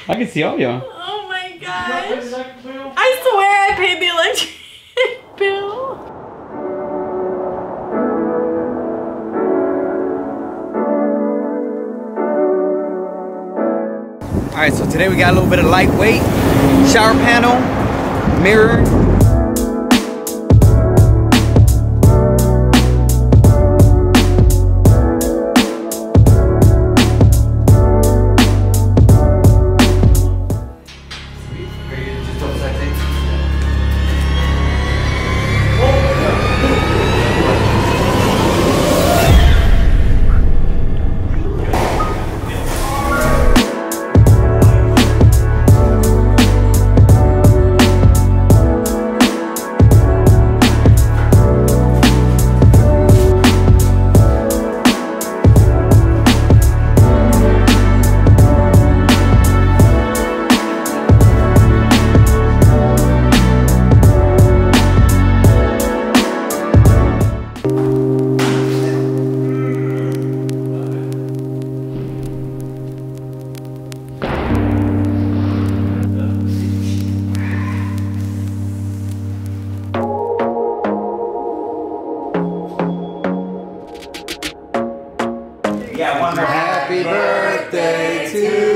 I can see all y'all. Oh my gosh. I swear I paid the electric bill. Alright, so today we got a little bit of lightweight shower panel, mirror. Happy birthday to